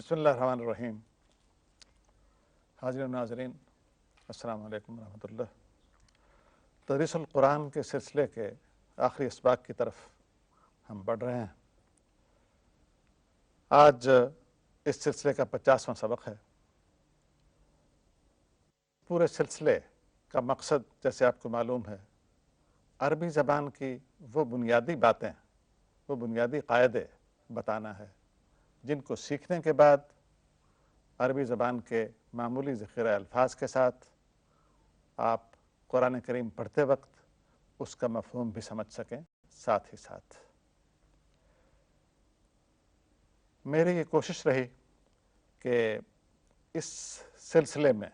بسم اللہ الرحمن الرحیم۔ حاضرین و ناظرین، السلام علیکم ورحمۃ اللہ۔ تدریس القرآن کے سلسلے کے آخری اسباق کی طرف ہم بڑھ رہے ہیں۔ آج اس سلسلے کا 50واں سبق ہے۔ پورے سلسلے کا مقصد جیسے آپ کو معلوم ہے عربی زبان کی وہ بنیادی باتیں، وہ بنیادی قاعدے بتانا ہے جن کو سیکھنے کے بعد عربی زبان کے معمولی ذخیرہ الفاظ کے ساتھ آپ قرآن کریم پڑھتے وقت اس کا مفہوم بھی سمجھ سکیں۔ ساتھ ہی ساتھ میری یہ کوشش رہی کہ اس سلسلے میں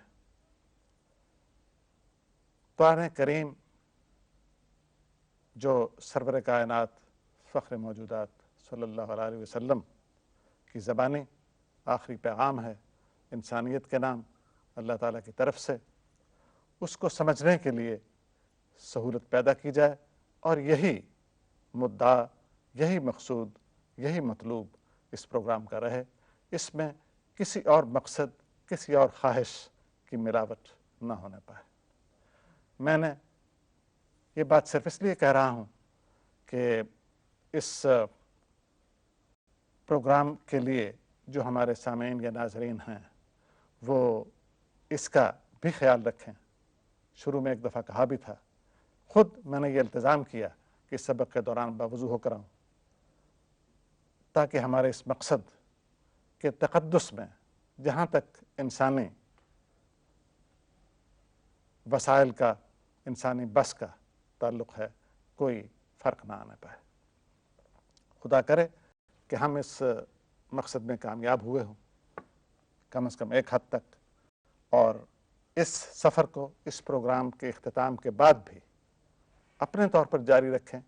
قرآن کریم جو سرور کائنات فخر موجودات صلی اللہ علیہ وسلم کی زبانی آخری پیغام ہے انسانیت کے نام اللہ تعالیٰ کی طرف سے، اس کو سمجھنے کے لیے سہولت پیدا کی جائے، اور یہی مدعا، یہی مقصود، یہی مطلوب اس پروگرام کا رہے۔ اس میں کسی اور مقصد، کسی اور خواہش کی ملاوٹ نہ ہونے پائے۔ میں نے یہ بات صرف اس لیے کہہ رہا ہوں کہ اس پروگرام کے لیے جو ہمارے سامعین یا ناظرین ہیں وہ اس کا بھی خیال رکھیں۔ شروع میں ایک دفعہ کہا بھی تھا، خود میں نے یہ التزام کیا کہ اس سبق کے دوران باوضو ہو کر آؤں، تاکہ ہمارے اس مقصد کے تقدس میں جہاں تک انسانی وسائل کا، انسانی بس کا تعلق ہے، کوئی فرق نہ آنے پائے۔ خدا کرے کہ ہم اس مقصد میں کامیاب ہوئے ہوں کم از کم ایک حد تک، اور اس سفر کو اس پروگرام کے اختتام کے بعد بھی اپنے طور پر جاری رکھیں،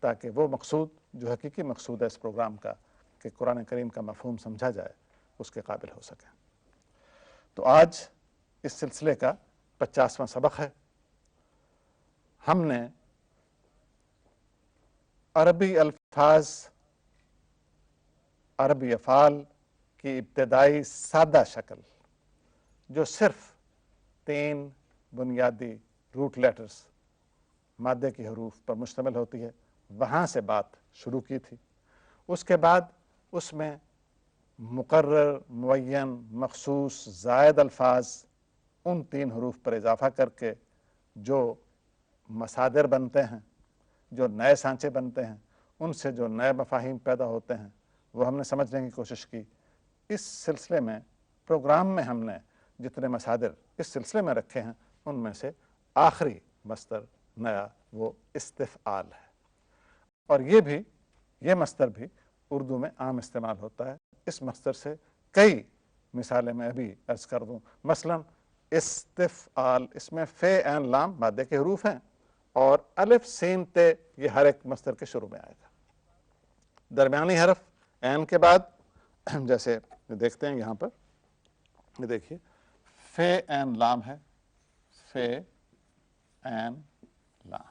تاکہ وہ مقصود جو حقیقی مقصود ہے اس پروگرام کا کہ قرآن کریم کا مفہوم سمجھا جائے، اس کے قابل ہو سکیں۔ تو آج اس سلسلے کا 50واں سبق ہے۔ ہم نے عربی الفاظ، عربی افعال کی ابتدائی سادہ شکل جو صرف 3 بنیادی روٹ لیٹرز، مادے کی حروف پر مشتمل ہوتی ہے، وہاں سے بات شروع کی تھی۔ اس کے بعد اس میں مقرر، معین، مخصوص، زائد الفاظ، ان 3 حروف پر اضافہ کر کے جو مصادر بنتے ہیں، جو نئے سانچے بنتے ہیں، ان سے جو نئے مفاہیم پیدا ہوتے ہیں، وہ ہم نے سمجھنے کی کوشش کی۔ اس سلسلے میں، پروگرام میں ہم نے جتنے مصادر اس سلسلے میں رکھے ہیں، ان میں سے آخری مصدر نیا وہ استفعال ہے، اور یہ مصدر بھی اردو میں عام استعمال ہوتا ہے۔ اس مصدر سے کئی مثالیں میں ابھی عرض کر دوں۔ مثلا استفعال، اس میں فے عین لام مادے کے حروف ہیں، اور الف سین تے یہ ہر ایک مصدر کے شروع میں آئے گا۔ درمیانی حرف عین کے بعد جیسے دیکھتے ہیں یہاں پر، یہ دیکھیے فے عین لام ہے، فے عین لام،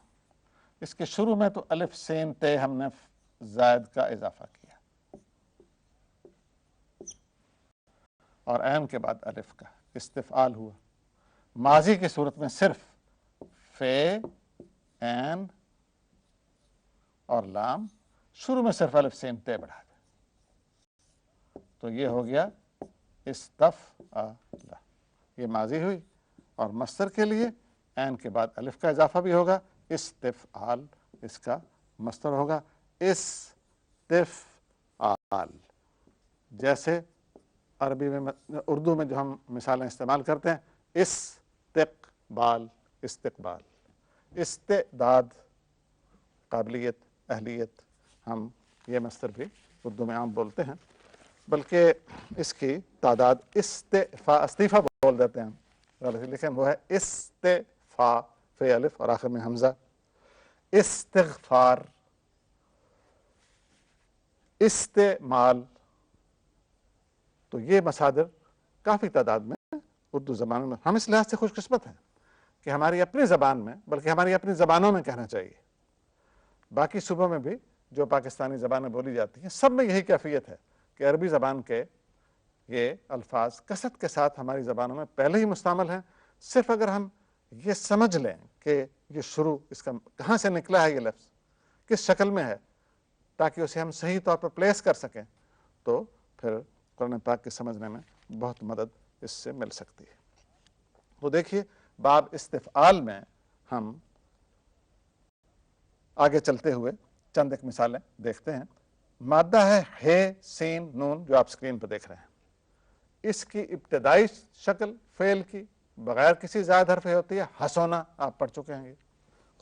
اس کے شروع میں تو الف سین تے ہم نے زائد کا اضافہ کیا، اور عین کے بعد الف کا استفعال ہوا۔ ماضی کی صورت میں صرف فے، عین اور لام، شروع میں صرف الف سین تے بڑھا دیں، تو یہ ہو گیا استفعل، یہ ماضی ہوئی۔ اور مصدر کے لیے عین کے بعد الف کا اضافہ بھی ہوگا، استفعال اس کا مصدر ہوگا، استفعال۔ جیسے عربی میں، اردو میں جو ہم مثالیں استعمال کرتے ہیں، استقبال، استقبال، استعداد، قابلیت، اہلیت، ہم یہ مصدر بھی اردو میں عام بولتے ہیں، بلکہ اس کی تعداد استعفا بول دیتے ہیں ہم، لیکن وہ ہے استعفا، فے الف اور آخر میں حمزہ۔ استغفار، استعمال، تو یہ مصادر کافی تعداد میں اردو زبان میں۔ ہم اس لحاظ سے خوش قسمت ہیں کہ ہماری اپنی زبان میں، بلکہ ہماری اپنی زبانوں میں کہنا چاہیے، باقی صوبوں میں بھی جو پاکستانی زبانیں بولی جاتی ہیں، سب میں یہی کیفیت ہے کہ عربی زبان کے یہ الفاظ کثرت کے ساتھ ہماری زبانوں میں پہلے ہی مستعمل ہیں. صرف اگر ہم یہ سمجھ لیں کہ یہ شروع اس کا کہاں سے نکلا ہے، یہ لفظ کس شکل میں ہے، تاکہ اسے ہم صحیح طور پر پلیس کر سکیں، تو پھر قرآن پاک کے سمجھنے میں بہت مدد اس سے مل سکتی ہے. تو دیکھیے باب استفعال میں ہم آگے چلتے ہوئے چند ایک مثالیں دیکھتے ہیں. مادہ ہے ہے سین نون جو آپ اسکرین پہ دیکھ رہے ہیں. اس کی ابتدائی شکل فعل کی بغیر کسی زائد حرف ہوتی ہے حسونا، آپ پڑھ چکے ہیں. یہ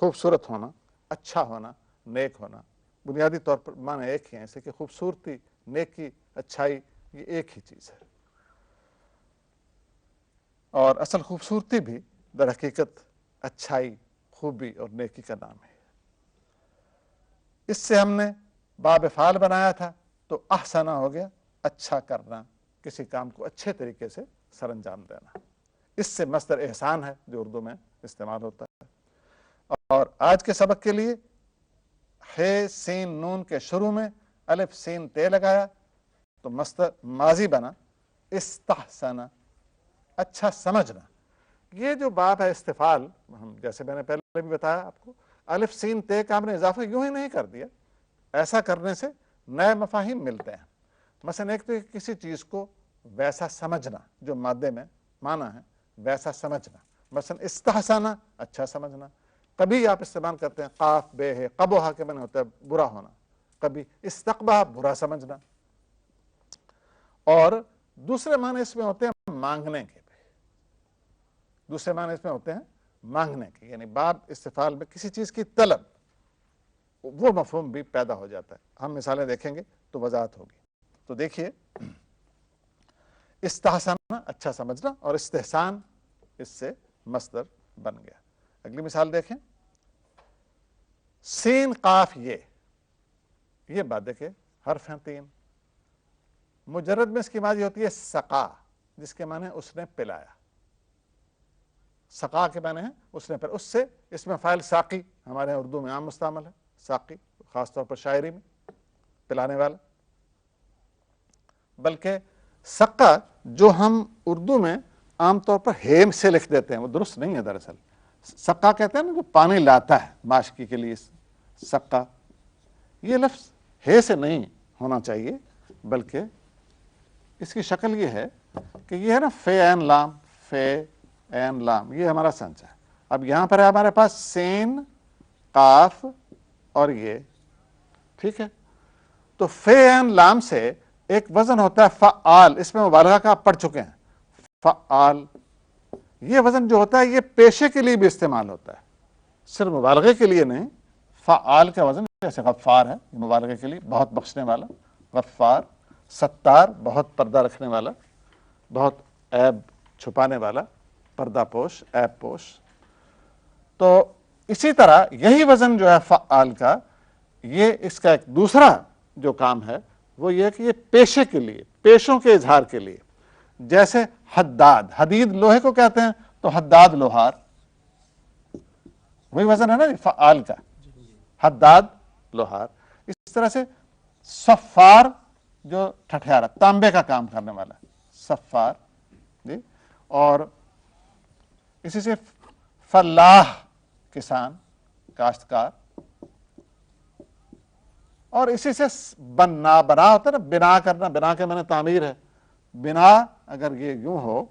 خوبصورت ہونا، اچھا ہونا، نیک ہونا. بنیادی طور پر معنی ایک ہی ہیں اسے کہ خوبصورتی، نیکی، اچھائی یہ ایک ہی چیز ہے. اور اصل خوبصورتی بھی در حقیقت اچھائی، خوبی اور نیکی کا نام ہے. اس سے ہم نے باب فعال بنایا تھا تو احسنا ہو گیا اچھا کرنا، کسی کام کو اچھے طریقے سے سر انجام دینا. اس سے مصدر احسان ہے جو اردو میں استعمال ہوتا ہے. اور آج کے سبق کے لیے ہے سین نون کے شروع میں الف سین تے لگایا تو مصدر ماضی بنا استحسنا، اچھا سمجھنا. یہ جو باب ہے استفعال، ہم جیسے میں نے پہلے بھی بتایا آپ کو، الف سین تے کا ہم نے اضافہ یوں ہی نہیں کر دیا. ایسا کرنے سے نئے مفاہیم ملتے ہیں. مثلا ایک تو کسی چیز کو ویسا سمجھنا جو مادے میں معنی ہے، ویسا سمجھنا. مثلا استحسنا اچھا سمجھنا. کبھی آپ استعمال کرتے ہیں قاف بے ہے، قبوہا کے معنی ہوتا ہے برا ہونا. کبھی استقبہ برا سمجھنا. اور دوسرے معنی اس میں ہوتے ہیں مانگنے کے بھی. دوسرے معنی اس میں ہوتے ہیں مانگنے کے، یعنی باب استفعال میں کسی چیز کی طلب، وہ مفہوم بھی پیدا ہو جاتا ہے. ہم مثالیں دیکھیں گے تو وضاحت ہوگی. تو دیکھیے استحسنا اچھا سمجھنا اور استحسان اس سے مصدر بن گیا. اگلی مثال دیکھیں. سین قاف یہ مادے کے حرف ہیں 3. مجرد میں اس کی ماضی ہوتی ہے سقا، جس کے معنی اس نے پلایا. سقا کے معنی ہے اس نے پلایا. اس سے اس میں فاعل ساقی ہمارے اردو میں عام مستعمل ہے. ساقی خاص طور پر شاعری میں پلانے والا. بلکہ سقا جو ہم اردو میں عام طور پر ہیم سے لکھ دیتے ہیں وہ درست نہیں ہے. دراصل سقا کہتے ہیں نا جو پانی لاتا ہے ماشکی کے لیے. سقا یہ لفظ ہے سے نہیں ہونا چاہیے، بلکہ اس کی شکل یہ ہے کہ یہ ہے نا فے عین لام، فے عین لام، یہ ہمارا سنچ ہے. اب یہاں پر ہے ہمارے پاس سین قاف اور یہ، ٹھیک ہے. تو فے عین لام سے ایک وزن ہوتا ہے فعال، اس میں مبالغہ کا آپ پڑھ چکے ہیں. فعال یہ وزن جو ہوتا ہے یہ پیشے کے لیے بھی استعمال ہوتا ہے، صرف مبالغے کے لیے نہیں. فعال کا وزن جیسے غفار ہے مبالغے کے لیے، بہت بخشنے والا. غفار. ستار بہت پردہ رکھنے والا، بہت عیب چھپانے والا، پردہ پوش، عیب پوش. تو اسی طرح یہی وزن جو ہے فعال کا، یہ اس کا ایک دوسرا جو کام ہے وہ یہ کہ یہ پیشے کے لیے، پیشوں کے اظہار کے لیے. جیسے حداد، حدید لوہے کو کہتے ہیں تو حداد لوہار، وہی وزن ہے نا فعال کا، حداد لوہار. اس طرح سے صفار جو ٹھٹھیارا، تانبے کا کام کرنے والا، صفار جی. اور اسی سے فلاح کسان، کاشتکار. اور اسی سے بنا ہوتا ہے نا بنا کرنا، بنا کے معنی تعمیر ہے. بنا اگر یہ یوں ہو،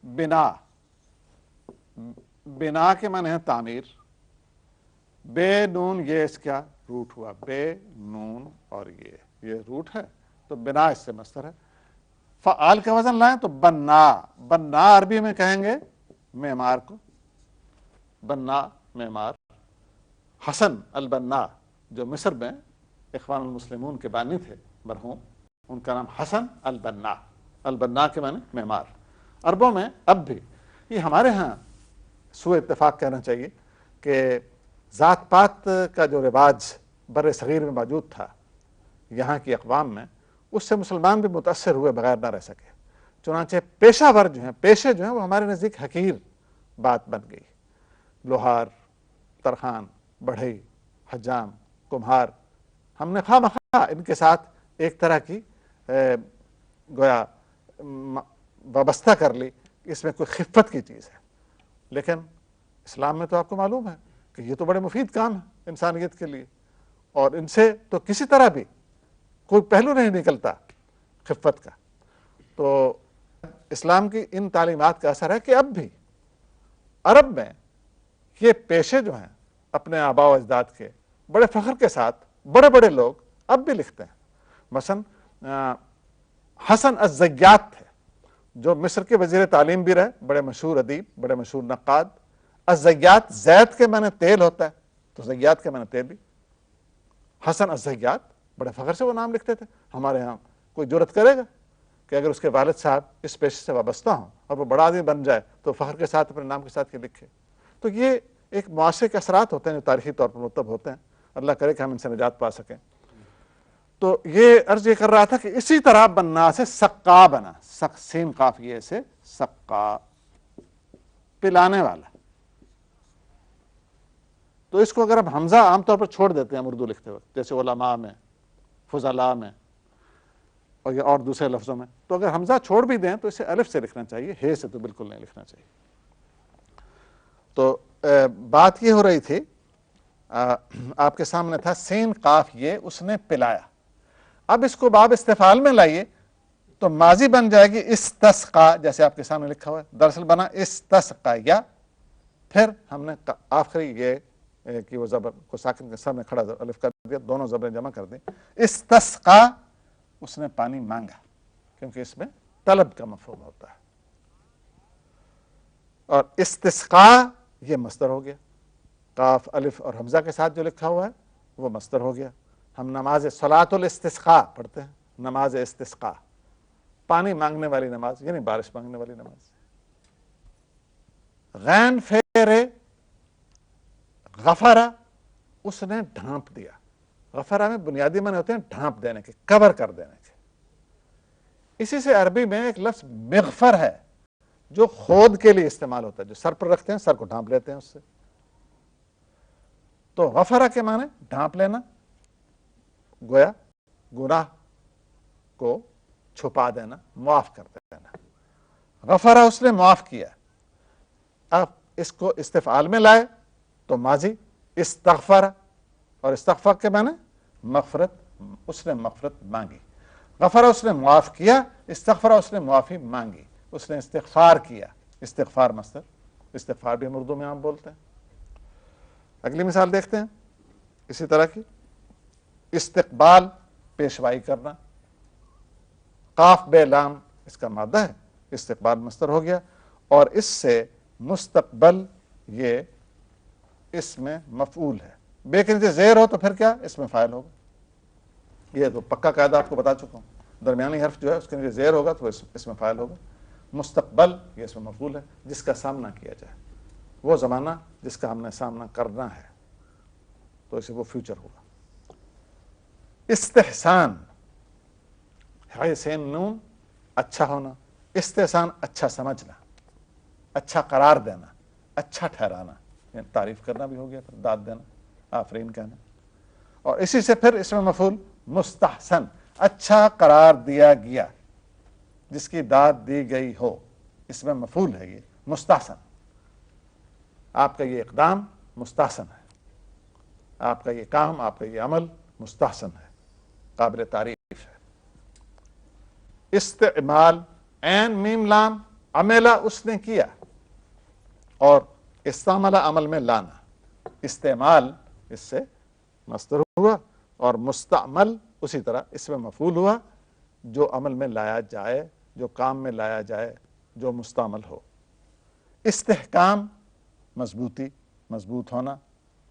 بنا کے معنی ہے تعمیر. بے نون یہ اس کا روٹ ہوا، بے نون اور یہ روٹ ہے تو بنا اس سے مصدر ہے. فعال کا وزن لائیں تو بنا عربی میں کہیں گے معمار کو، بنا معمار. حسن البنا جو مصر میں اخوان المسلمون کے بانی تھے مرحوم، ان کا نام حسن البنا. البنا کے معنی معمار. عربوں میں اب بھی، یہ ہمارے ہاں سوء اتفاق کہنا چاہیے کہ ذات پات کا جو رواج بر صغیر میں موجود تھا یہاں کی اقوام میں، اس سے مسلمان بھی متاثر ہوئے بغیر نہ رہ سکے. چنانچہ پیشہ ور جو ہیں، پیشے جو ہیں وہ ہمارے نزدیک حقیر بات بن گئی. لوہار، ترخان، بڑھئی، حجام، کمہار. ہم نے خواہ مخواہ ان کے ساتھ ایک طرح کی گویا وابستہ کر لی، اس میں کوئی خفت کی چیز ہے. لیکن اسلام میں تو آپ کو معلوم ہے کہ یہ تو بڑے مفید کام ہے انسانیت کے لیے، اور ان سے تو کسی طرح بھی کوئی پہلو نہیں نکلتا خفت کا. تو اسلام کی ان تعلیمات کا اثر ہے کہ اب بھی عرب میں یہ پیشے جو ہیں اپنے آباء و اجداد کے، بڑے فخر کے ساتھ بڑے بڑے لوگ اب بھی لکھتے ہیں. مثلا حسن الزیات تھے جو مصر کے وزیر تعلیم بھی رہے، بڑے مشہور ادیب، بڑے مشہور نقاد. الزیات زیت کے معنی تیل ہوتا ہے، تو زیات کے معنی تیل بھی. حسن الزیات بڑے فخر سے وہ نام لکھتے تھے. ہمارے ہاں کوئی جرت کرے گا کہ اگر اس کے والد صاحب اس پیشے سے وابستہ ہوں اور وہ بڑا آدمی بن جائے تو فخر کے ساتھ اپنے نام کے ساتھ یہ لکھے؟ تو یہ ایک معاشرے کے اثرات ہوتے ہیں جو تاریخی طور پر مرتب ہوتے ہیں. اللہ کرے کہ ہم ان سے نجات پا سکیں. تو یہ عرض یہ کر رہا تھا کہ اسی طرح بننا سے سقا بنا، سین قاف یہ سے سقا، پلانے والا. تو اس کو اگر اب حمزہ عام طور پر چھوڑ دیتے ہیں اردو لکھتے وقت، جیسے علماء میں، فضلاء میں اور دوسرے لفظوں میں، تو اگر حمزہ چھوڑ بھی دیں تو اسے الف سے لکھنا چاہیے، ہے سے تو بالکل نہیں لکھنا چاہیے. تو بات یہ ہو رہی تھی، آپ کے سامنے تھا سین قاف یہ اس نے پلایا. اب اس کو باب استفعال میں لائیے تو ماضی بن جائے گی استسقا، جیسے آپ کے سامنے لکھا ہوا ہے. دراصل بنا استسقا، یا پھر ہم نے آخری یہ کہ وہ زبر کو ساکن کے سامنے کھڑا الف کر دیا، دونوں زبریں جمع کر دیں. استسقا اس نے پانی مانگا، کیونکہ اس میں طلب کا مفہوم ہوتا ہے. اور استسقا یہ مصدر ہو گیا، قاف الف اور حمزہ کے ساتھ جو لکھا ہوا ہے وہ مصدر ہو گیا. ہم نماز صلاۃ الاستسقاء پڑھتے ہیں، نماز استسقاء، پانی مانگنے والی نماز، یعنی بارش مانگنے والی نماز. غین فیرے غفرا اس نے ڈھانپ دیا. غفرا میں بنیادی معنی ہوتے ہیں ڈھانپ دینے کے، کور کر دینے کے. اسی سے عربی میں ایک لفظ مغفر ہے جو خود کے لیے استعمال ہوتا ہے، جو سر پر رکھتے ہیں، سر کو ڈھانپ لیتے ہیں اس سے. تو غفرا کے معنی ڈھانپ لینا، گویا گناہ کو چھپا دینا، معاف کر دینا. غفرا اس نے معاف کیا. اب اس کو استفعال میں لائے تو ماضی استغفر، اور استغفر کے معنی مغفرت، اس نے مغفرت مانگی. غفرا اس نے معاف کیا، استغفرا اس نے معافی مانگی، اس نے استغفار کیا. استغفار مصدر، استغفار بھی ہم اردو میں عام بولتے ہیں. اگلی مثال دیکھتے ہیں اسی طرح کی. استقبال پیشوائی کرنا، قاف بے لام اس کا مادہ ہے، استقبال مصدر ہو گیا. اور اس سے مستقبل یہ اس میں مفعول ہے. بے کے نیچے زیر ہو تو پھر کیا اس میں فاعل ہوگا. یہ تو پکا قاعدہ آپ کو بتا چکا ہوں. درمیانی حرف جو ہے اس کے نیچے زیر ہوگا تو اس میں فاعل ہوگا. مستقبل یہ اس میں مفعول ہے، جس کا سامنا کیا جائے، وہ زمانہ جس کا ہم نے سامنا کرنا ہے، تو اسے وہ فیوچر ہوگا. استحسان، سین نون اچھا ہونا، استحسان اچھا سمجھنا، اچھا قرار دینا، اچھا ٹھہرانا، یعنی تعریف کرنا بھی ہو گیا، پھر داد دینا، آفرین کہنا. اور اسی سے پھر اس میں مفعول مستحسن، اچھا قرار دیا گیا، جس کی داد دی گئی ہو، اس میں مفعول ہے یہ مستحسن. آپ کا یہ اقدام مستحسن ہے، آپ کا یہ کام، آپ کا یہ عمل مستحسن ہے، قابل تعریف ہے. استعمال، عین میم لام، عملہ اس نے کیا، اور استعملہ عمل میں لانا. استعمال اس سے مصدر ہوا، اور مستعمل اسی طرح اس میں مفعول ہوا، جو عمل میں لایا جائے، جو کام میں لایا جائے، جو مستعمل ہو. استحکام مضبوطی، مضبوط ہونا،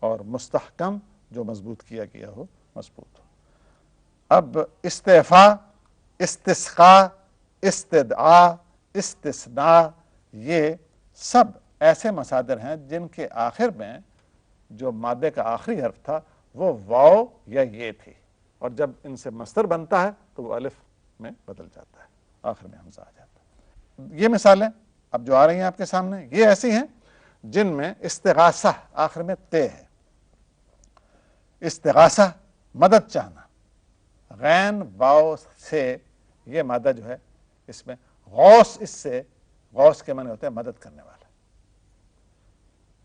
اور مستحکم جو مضبوط کیا گیا ہو، مضبوط ہو. اب استعفاء، استسقاء، استدعاء، استثناء، یہ سب ایسے مصادر ہیں جن کے آخر میں جو مادے کا آخری حرف تھا وہ واو یا یہ تھی، اور جب ان سے مصدر بنتا ہے تو وہ الف میں بدل جاتا ہے، آخر میں حمزہ آ جاتا ہے. یہ مثالیں اب جو آ رہی ہیں آپ کے سامنے یہ ایسی ہیں جن میں استغاثہ آخر میں تے ہے. استغاثہ مدد چاہنا، غین واو سے یہ مادہ جو ہے اس میں غوث، اس سے غوث کے معنی ہوتے ہیں مدد کرنے والا.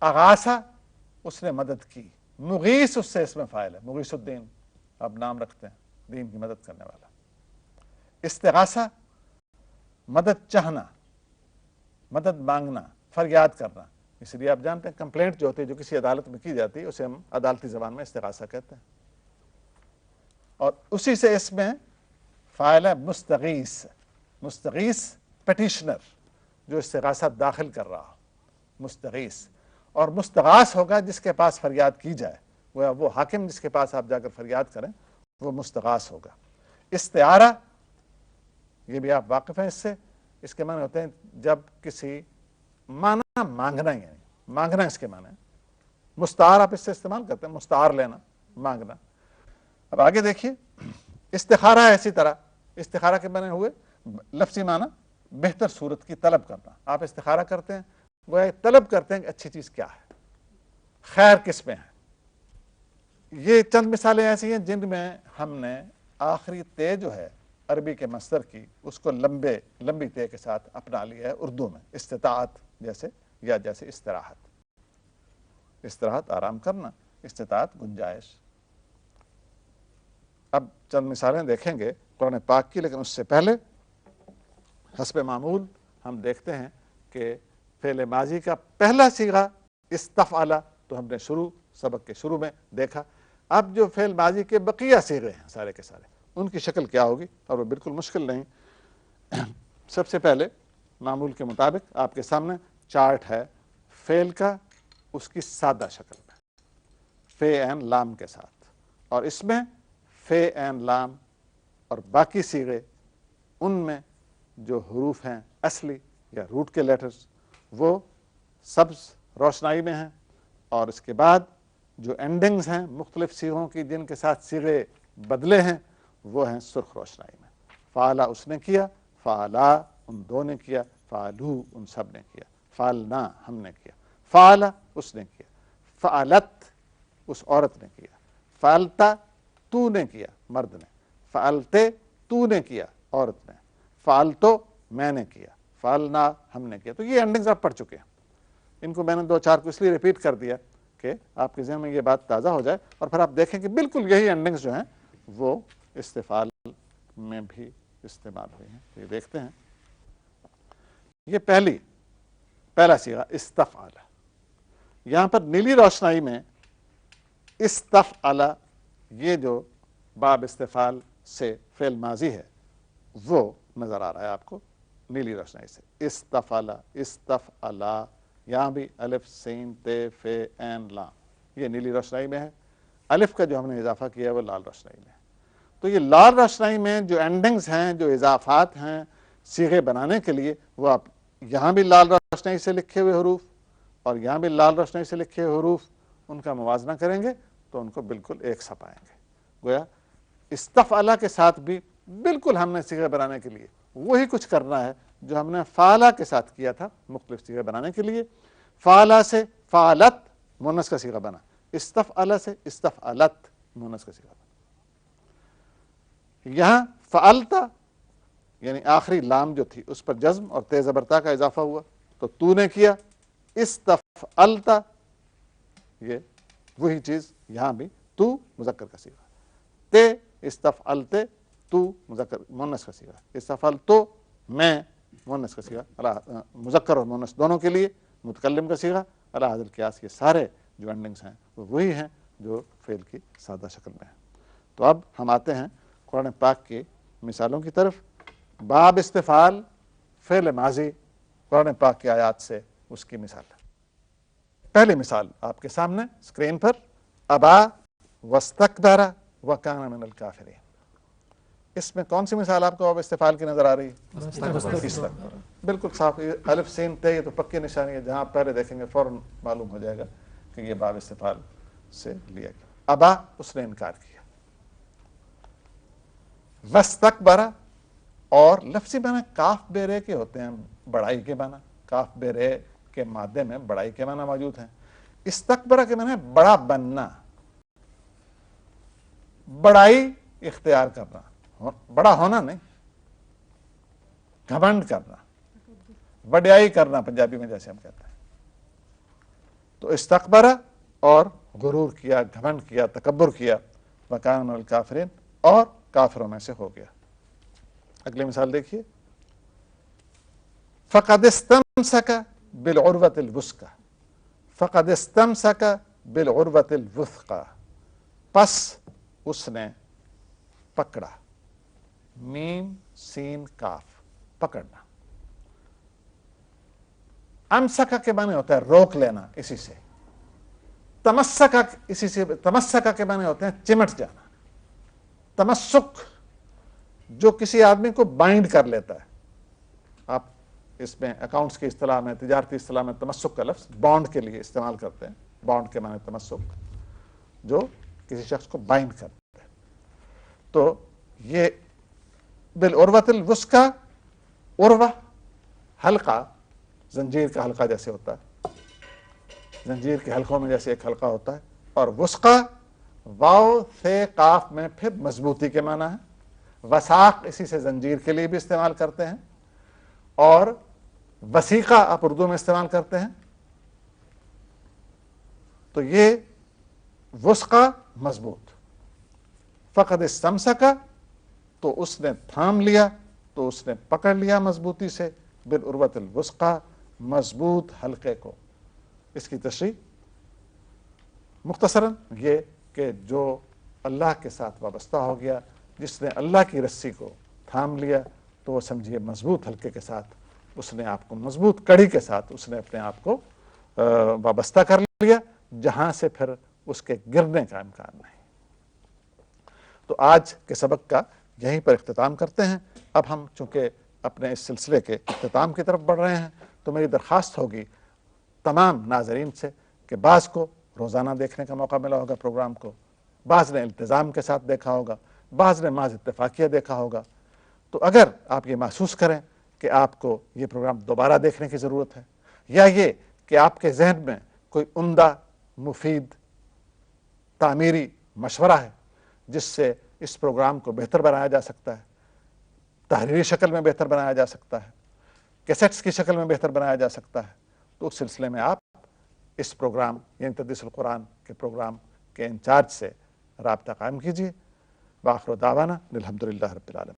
اغاثہ اس نے مدد کی. مغیث اس سے اس میں فاعل ہے، مغیث الدین اب نام رکھتے ہیں دین کی مدد کرنے والا. استغاثہ مدد چاہنا، مدد مانگنا، فریاد کرنا. اس لیے آپ جانتے ہیں کمپلینٹ جو ہوتی ہے جو کسی عدالت میں کی جاتی ہے اسے ہم عدالتی زبان میں استغاثہ کہتے ہیں. اور اسی سے اس میں فاعل ہے مستغیث. مستغیث پٹیشنر جو استغاثہ داخل کر رہا ہو، مستغیث. اور مستغاث ہوگا جس کے پاس فریاد کی جائے، وہ حاکم جس کے پاس آپ جا کر فریاد کریں وہ مستغاث ہوگا. استعارہ یہ بھی آپ واقف ہیں اس سے. اس کے معنی ہوتے ہیں جب کسی معنی مانگنا، یعنی مانگنا اس کے معنی. مستعار آپ اس سے استعمال کرتے ہیں، مستعار لینا، مانگنا. اب آگے دیکھیے استخارہ ہے اسی طرح. استخارہ کے معنی ہوئے لفظی معنی بہتر صورت کی طلب کرنا. آپ استخارہ کرتے ہیں، وہ طلب کرتے ہیں کہ اچھی چیز کیا ہے، خیر کس میں ہے. یہ چند مثالیں ایسی ہیں جن میں ہم نے آخری تے جو ہے عربی کے مصدر کی اس کو لمبی تے کے ساتھ اپنا لیا ہے اردو میں. استطاعت جیسے، یا جیسے استراحت. استراحت آرام کرنا، استطاعت گنجائش. اب چند مثالیں دیکھیں گے قرآن پاک کی، لیکن اس سے پہلے حسب معمول ہم دیکھتے ہیں کہ فعل ماضی کا پہلا صیغہ استفعل تو ہم نے سبق کے شروع میں دیکھا. اب جو فعل ماضی کے بقیہ صیغے ہیں سارے کے سارے، ان کی شکل کیا ہوگی، اور وہ بالکل مشکل نہیں. سب سے پہلے معمول کے مطابق آپ کے سامنے چارٹ ہے فعل کا، اس کی سادہ شکل میں فے این لام کے ساتھ. اور اس میں فے این لام اور باقی صیغے، ان میں جو حروف ہیں اصلی یا روٹ کے لیٹرز وہ سبز روشنائی میں ہیں. اور اس کے بعد جو اینڈنگز ہیں مختلف صیغوں کی جن کے ساتھ صیغے بدلے ہیں وہ ہیں سرخ روشنائی میں. فعلا اس نے کیا، فعلا ان دو نے کیا، فعلو ان سب نے کیا، فعلنا ہم نے کیا، فعلا اس نے کیا، فعلت اس عورت نے کیا، فعلتا تو نے کیا مرد نے، فعلتے تو نے کیا عورت نے، فعلتو میں نے کیا، فعلنا ہم نے کیا. تو یہ اینڈنگز آپ پڑھ چکے ہیں. ان کو میں نے دو چار کو اس لیے ریپیٹ کر دیا کہ آپ کے ذہن میں یہ بات تازہ ہو جائے، اور پھر آپ دیکھیں کہ بالکل یہی اینڈنگز جو ہیں وہ استفعال میں بھی استعمال ہوئی ہیں. یہ دیکھتے ہیں. یہ پہلا صیغہ استفعل. یہاں پر نیلی روشنائی میں استفعل، یہ جو باب استفعال سے فعل ماضی ہے وہ نظر آ رہا ہے آپ کو نیلی روشنائی سے. استفعل، استفعل، یہاں بھی الف سین تے فے این لام، یہ نیلی روشنائی میں ہے. الف کا جو ہم نے اضافہ کیا ہے وہ لال روشنائی میں ہے. تو یہ لال روشنائی میں جو اینڈنگز ہیں، جو اضافات ہیں صیغے بنانے کے لیے، وہ آپ یہاں بھی لال روشنائی سے لکھے ہوئے حروف اور یہاں بھی لال روشنائی سے لکھے ہوئے حروف، ان کا موازنہ کریں گے تو ان کو بالکل ایک سا پائیں گے. گویا استفعل کے ساتھ بھی بالکل ہم نے صیغے بنانے کے لیے وہی کچھ کرنا ہے جو ہم نے فعلا کے ساتھ کیا تھا مختلف صیغے بنانے کے لیے. فعلا سے فعلت مؤنث کا صیغہ بنا، استفعل سے استفعلت مؤنث کا صیغہ بنا. یہاں فعلتا یعنی آخری لام جو تھی اس پر جزم اور تے زبر تا کا اضافہ ہوا تو تو نے کیا. استفعلتا یہ وہی چیز یہاں بھی تو مذکر کا صیغہ، تے استفعلتے تو مذکر مؤنث کا صیغہ، استفعلتو میں مؤنث کا صیغہ، مذکر اور مؤنث دونوں کے لیے متکلم کا صیغہ علی حد القیاس. یہ سارے جو اینڈنگز ہیں وہ وہی ہیں جو فعل کی سادہ شکل میں ہیں. تو اب ہم آتے ہیں قرآن پاک کی مثالوں کی طرف. باب استفعال فعل ماضی قرآن پاک کی آیات سے اس کی مثال. پہلی مثال آپ کے سامنے اسکرین پر، ابا واستکبر وکان من الکافرین. اس میں کون سی مثال آپ کو باب استفعال کی نظر آ رہی ہے؟ استکبر. بالکل صاف، الف سین تے یہ تو پکی نشانی ہے، جہاں آپ پہلے دیکھیں گے فوراً معلوم ہو جائے گا کہ یہ باب استفعال سے لیا گیا. ابا اس نے انکار کیا. واستکبر اور لفظی معنی کاف بے رے کے ہوتے ہیں، بڑائی کے معنی. کاف بے رے کے مادے میں بڑائی کے معنی موجود ہیں. استکبر کے معنی بڑا بننا. بڑائی اختیار کرنا، بڑا ہونا نہیں، گھمنڈ کرنا، وڈیائی کرنا پنجابی میں جیسے ہم کہتے ہیں. تو استکبرہ اور غرور کیا، گھمنڈ کیا، تکبر کیا، وکان من الکافرین، اور کافروں میں سے ہو گیا. اگلی مثال دیکھیے، فقد استمسک بالعروۃ الوثقی، فقد استمسک بالعروۃ الوثقی، پس اس نے پکڑا، میم سین کاف، پکڑنا. امسکا کے معنی ہوتا ہے روک لینا اسی سے، تمسکا اسی سے، تمسکا کے معنی ہوتے ہیں چمٹ جانا. تمسک جو کسی آدمی کو بائنڈ کر لیتا ہے. آپ اس میں اکاؤنٹس کی اصطلاح میں، تجارتی اصطلاح میں تمسک کا لفظ بانڈ کے لیے استعمال کرتے ہیں. بانڈ کے معنی تمسک، جو کسی شخص کو بائنڈ کرتا ہے. تو یہ بالعروۃ الوثقی، عروہ حلقہ، زنجیر کا حلقہ جیسے ہوتا ہے، زنجیر کے حلقوں میں جیسے ایک حلقہ ہوتا ہے. اور وثقی واو سے قاف میں پھر مضبوطی کے معنی ہے. وثاق اسی سے زنجیر کے لیے بھی استعمال کرتے ہیں، اور وثیقہ آپ اردو میں استعمال کرتے ہیں. تو یہ وثقی مضبوط، فقد استمسک تو اس نے تھام لیا، تو اس نے پکڑ لیا مضبوطی سے، بالعروۃ الوثقی مضبوط حلقے کو. اس کی تشریح مختصراً یہ کہ جو اللہ کے ساتھ وابستہ ہو گیا، جس نے اللہ کی رسی کو تھام لیا، تو وہ سمجھیے مضبوط حلقے کے ساتھ اس نے آپ کو، مضبوط کڑی کے ساتھ اس نے اپنے آپ کو وابستہ کر لیا، جہاں سے پھر اس کے گرنے کا امکان نہیں. تو آج کے سبق کا یہیں پر اختتام کرتے ہیں. اب ہم چونکہ اپنے اس سلسلے کے اختتام کی طرف بڑھ رہے ہیں، تو میری درخواست ہوگی تمام ناظرین سے کہ بعض کو روزانہ دیکھنے کا موقع ملا ہوگا پروگرام کو، بعض نے التزام کے ساتھ دیکھا ہوگا، بعض نے محض اتفاقیہ دیکھا ہوگا. تو اگر آپ یہ محسوس کریں کہ آپ کو یہ پروگرام دوبارہ دیکھنے کی ضرورت ہے، یا یہ کہ آپ کے ذہن میں کوئی عمدہ، مفید، تعمیری مشورہ ہے جس سے اس پروگرام کو بہتر بنایا جا سکتا ہے، تحریری شکل میں بہتر بنایا جا سکتا ہے، کیسٹس کی شکل میں بہتر بنایا جا سکتا ہے، تو اس سلسلے میں آپ اس پروگرام یعنی تدریس القرآن کے پروگرام کے انچارج سے رابطہ قائم کیجیے. وآخر دعوانا الحمدللہ رب العالمین.